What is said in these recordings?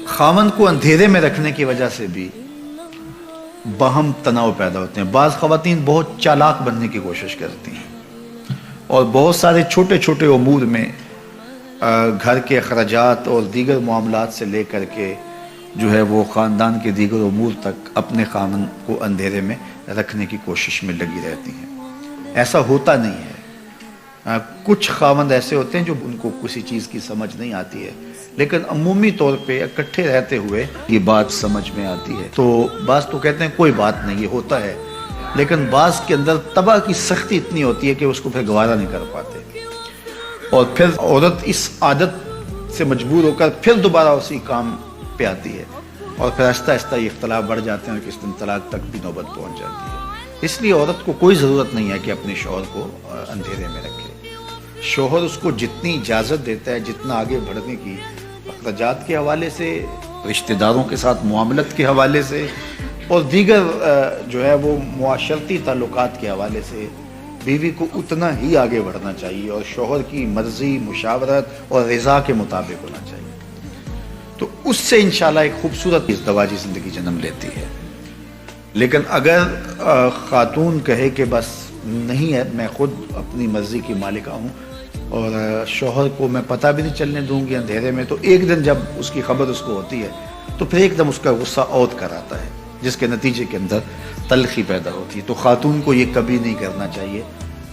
خاوند کو اندھیرے میں رکھنے کی وجہ سے بھی باہم تناؤ پیدا ہوتے ہیں. بعض خواتین بہت چالاک بننے کی کوشش کرتی ہیں اور بہت سارے چھوٹے چھوٹے امور میں گھر کے اخراجات اور دیگر معاملات سے لے کر کے جو ہے وہ خاندان کے دیگر امور تک اپنے خاوند کو اندھیرے میں رکھنے کی کوشش میں لگی رہتی ہیں. ایسا ہوتا نہیں ہے. کچھ خاوند ایسے ہوتے ہیں جو ان کو کسی چیز کی سمجھ نہیں آتی ہے، لیکن عمومی طور پہ اکٹھے رہتے ہوئے یہ بات سمجھ میں آتی ہے. تو بعض تو کہتے ہیں کوئی بات نہیں، یہ ہوتا ہے، لیکن بعض کے اندر طبع کی سختی اتنی ہوتی ہے کہ اس کو پھر گوارا نہیں کر پاتے، اور پھر عورت اس عادت سے مجبور ہو کر پھر دوبارہ اسی کام پہ آتی ہے، اور پھر آہستہ آہستہ یہ اختلاف بڑھ جاتے ہیں اور کس دن طلاق تک بھی نوبت پہنچ جاتی ہے. اس لیے عورت کو کوئی ضرورت نہیں ہے کہ اپنے شوہر کو اندھیرے میں رکھے. شوہر اس کو جتنی اجازت دیتا ہے، جتنا آگے بڑھنے کی، اخراجات کے حوالے سے، رشتہ داروں کے ساتھ معاملت کے حوالے سے، اور دیگر جو ہے وہ معاشرتی تعلقات کے حوالے سے، بیوی کو اتنا ہی آگے بڑھنا چاہیے اور شوہر کی مرضی، مشاورت اور رضا کے مطابق ہونا چاہیے. تو اس سے انشاءاللہ ایک خوبصورت ازدواجی زندگی جنم لیتی ہے. لیکن اگر خاتون کہے کہ بس نہیں ہے، میں خود اپنی مرضی کی مالکہ ہوں اور شوہر کو میں پتہ بھی نہیں چلنے دوں گی اندھیرے میں، تو ایک دن جب اس کی خبر اس کو ہوتی ہے تو پھر ایک دم اس کا غصہ عود کر آتا ہے، جس کے نتیجے کے اندر تلخی پیدا ہوتی ہے. تو خاتون کو یہ کبھی نہیں کرنا چاہیے،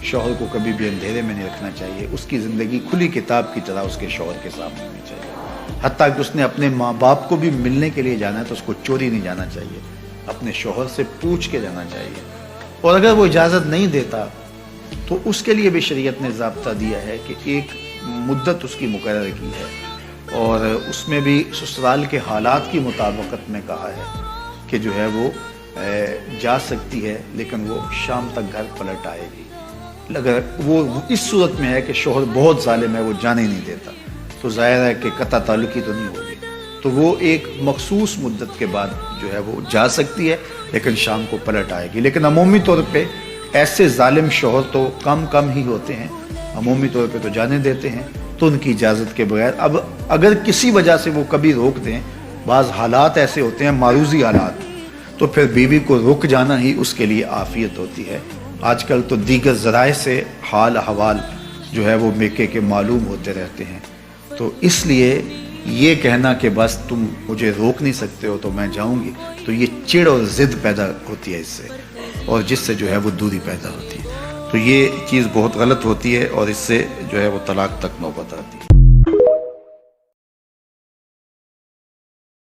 شوہر کو کبھی بھی اندھیرے میں نہیں رکھنا چاہیے. اس کی زندگی کھلی کتاب کی طرح اس کے شوہر کے سامنے ہونی چاہیے. حتیٰ کہ اس نے اپنے ماں باپ کو بھی ملنے کے لیے جانا ہے تو اس کو چوری نہیں جانا چاہیے، اپنے شوہر سے پوچھ کے جانا چاہیے. اور اگر وہ اجازت نہیں دیتا تو اس کے لیے بھی شریعت نے ضابطہ دیا ہے کہ ایک مدت اس کی مقرر کی ہے، اور اس میں بھی سسرال کے حالات کی مطابقت میں کہا ہے کہ جو ہے وہ جا سکتی ہے، لیکن وہ شام تک گھر پلٹ آئے گی. اگر وہ اس صورت میں ہے کہ شوہر بہت ظالم ہے، وہ جانے نہیں دیتا، تو ظاہر ہے کہ قطع تعلقی تو نہیں ہوگی، تو وہ ایک مخصوص مدت کے بعد جو ہے وہ جا سکتی ہے، لیکن شام کو پلٹ آئے گی. لیکن عمومی طور پہ ایسے ظالم شوہر تو کم ہی ہوتے ہیں، عمومی طور پہ تو جانے دیتے ہیں، تو ان کی اجازت کے بغیر. اب اگر کسی وجہ سے وہ کبھی روک دیں، بعض حالات ایسے ہوتے ہیں معروضی حالات، تو پھر بیوی کو رک جانا ہی اس کے لیے عافیت ہوتی ہے. آج کل تو دیگر ذرائع سے حال احوال جو ہے وہ میکے کے معلوم ہوتے رہتے ہیں. تو اس لیے یہ کہنا کہ بس تم مجھے روک نہیں سکتے ہو تو میں جاؤں گی، تو یہ چڑ اور ضد پیدا ہوتی ہے اس سے، اور جس سے جو ہے وہ دوری پیدا ہوتی ہے. تو یہ چیز بہت غلط ہوتی ہے اور اس سے جو ہے وہ طلاق تک نوبت آتی ہے.